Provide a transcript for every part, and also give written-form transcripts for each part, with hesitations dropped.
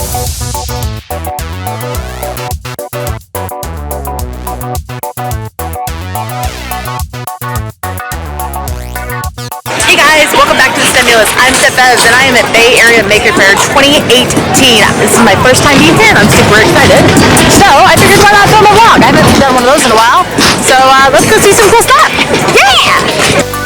Hey guys, welcome back to the STEMulus. I'm Steph and I am at Bay Area Maker Faire 2018. This is my first time being here and I'm super excited. So I figured why not film a vlog? I haven't done one of those in a while. So let's go see some cool stuff. Yeah!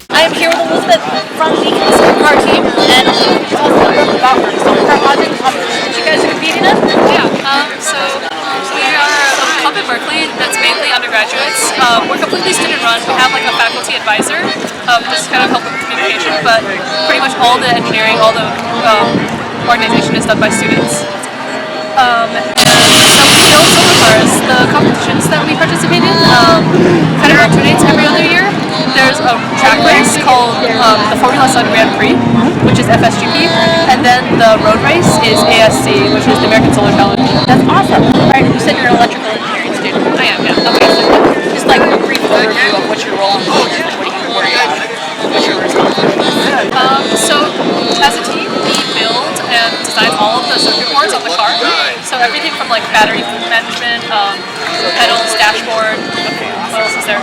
I'm here with Elizabeth from the car team, and tell us a little bit about her. So car project competition that you guys are competing in? Yeah, so we are a club at Berkeley that's mainly undergraduates. We're completely student run. We have like a faculty advisor, just kind of help with communication, but pretty much all the engineering, all the organization is done by students. And so we build solar cars. The competitions that we participate in kind of alternates every other year. There's a track race called the Formula Sun Grand Prix, which is FSGP, and then the road race is ASC, which is the American Solar Challenge. That's awesome. Alright, you said you're an electrical engineering student. I am, yeah. Okay, so just like a brief overview of what your role is and what do you worry about? What's your responsibility? So as a team, we build and design all of the circuit boards on the car. So everything from like battery management, pedals, dashboard. What else is there?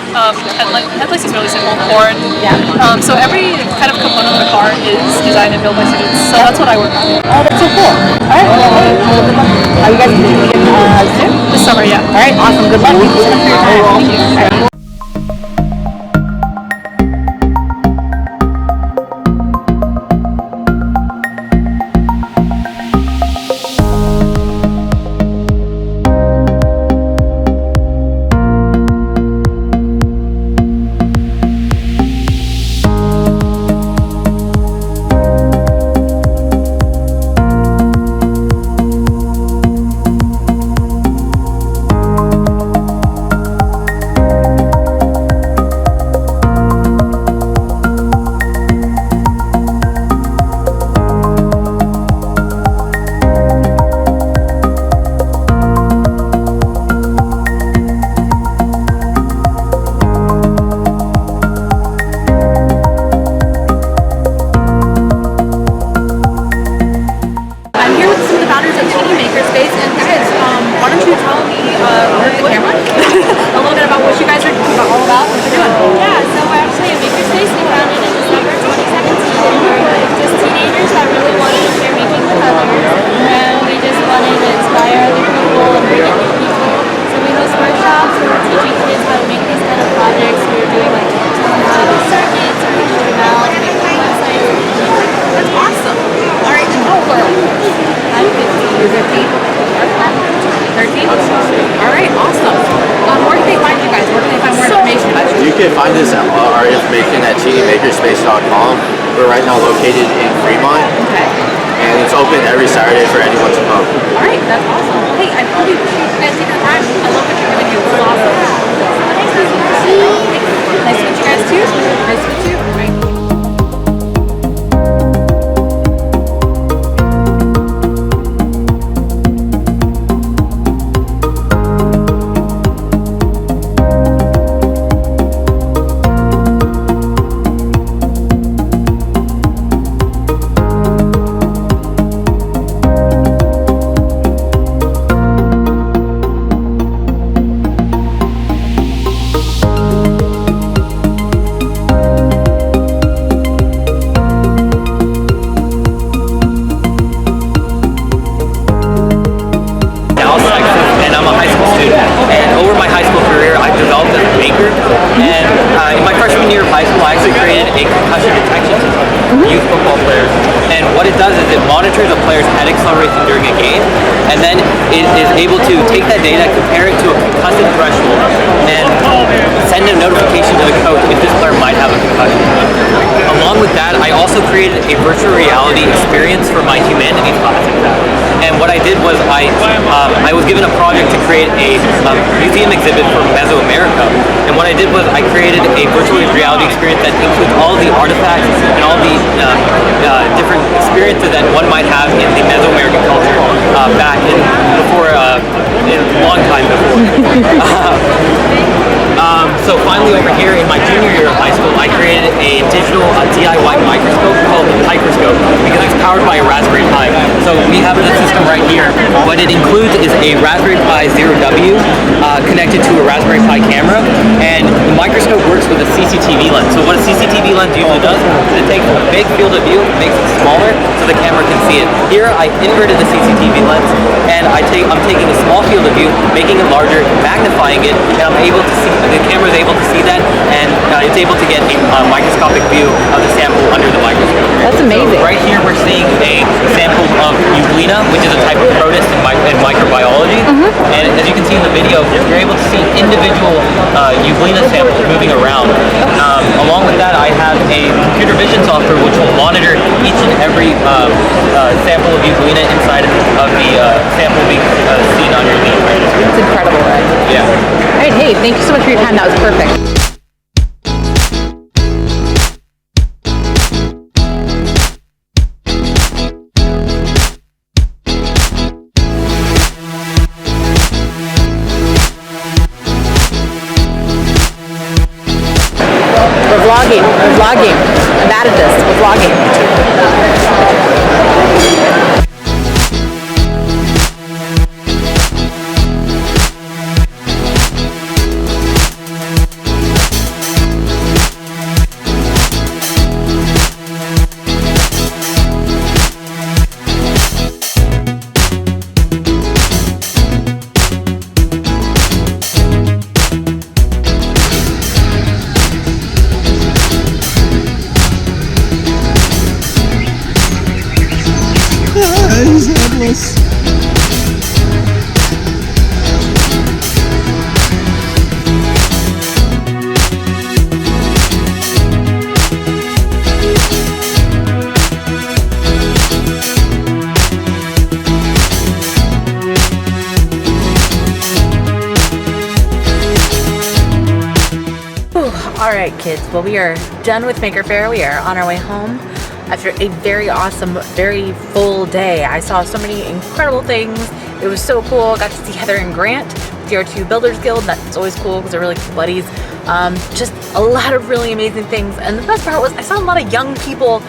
Headlights is really simple. Horn. Yeah. So every kind of component of the car is designed and built by students. So that's what I work on. Oh, that's so cool. Alright, well, hey, good luck. Are you guys competing soon? This summer, yeah. Alright, awesome. Good luck. Thank you so much for your time. Thank you. All right. You can find this our information at tdmakerspace.com. We're right now located in Fremont. Okay. And it's open every Saturday for anyone to come. Alright, that's awesome. Hey, I really appreciate you guys taking the time. I love what you're going to do. It's awesome. Nice to meet you guys too. Nice to meet you. youth football players, and what it does is it monitors a player's head acceleration during a game, and then it is able to take that data, compare it to a concussive threshold, and send a notification to the coach if this player might have a concussion. Along with that, I also created a virtual reality experience for my humanities class exam. And what I did was I was given a project to create a museum exhibit for Mesoamerica. And what I did was I created a virtual reality experience that includes all the artifacts and all the different experiences that one might have in the Mesoamerican culture back in before, a long time before. So finally over here in my junior year of high school, I created a digital DIY microscope called the Microscope because it's powered by a Raspberry Pi. So we have the system right here. What it includes is a Raspberry Pi 0W connected to a Raspberry Pi camera, and the microscope works with a CCTV lens. So what a CCTV lens usually does is it takes a big field of view, makes it smaller so the camera can see it. Here I inverted the CCTV lens, and I'm taking a small field of view, making it larger, magnifying it, and I'm able to see, the camera is able to see that, and it's able to get a microscopic view of the sample under the microscope. That's amazing. So right here we're seeing a sample of Euglena, which is a type of protist in microbiology. And as you can see in the video, you're able to see individual Euglena samples moving around. Along with that, I have a computer vision software which will monitor each and every sample of Euglena inside of the sample being seen under the microscope. It's incredible, right? Yeah. All right, hey, thank you so much for your time. That was perfect. We're vlogging. I'm bad at this. We're vlogging. He's headless. All right, kids. Well, we are done with Maker Faire. We are on our way home after a very awesome, very full day. I saw so many incredible things. It was so cool. Got to see Heather and Grant, DR2 Builders Guild. That's always cool because they're really cool buddies. Just a lot of really amazing things. And the best part was I saw a lot of young people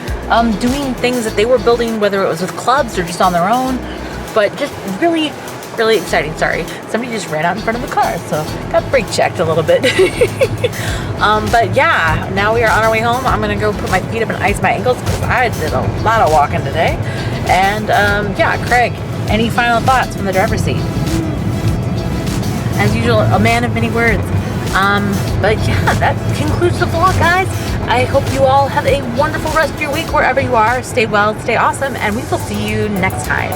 doing things that they were building, whether it was with clubs or just on their own. But just really exciting. Sorry, somebody just ran out in front of the car, so got brake checked a little bit. But yeah, now we are on our way home. I'm gonna go put my feet up and ice my ankles because I did a lot of walking today. And yeah, Craig, any final thoughts from the driver's seat? As usual, a man of many words. But yeah, that concludes the vlog, guys. I hope you all have a wonderful rest of your week wherever you are. Stay well, stay awesome, and we will see you next time.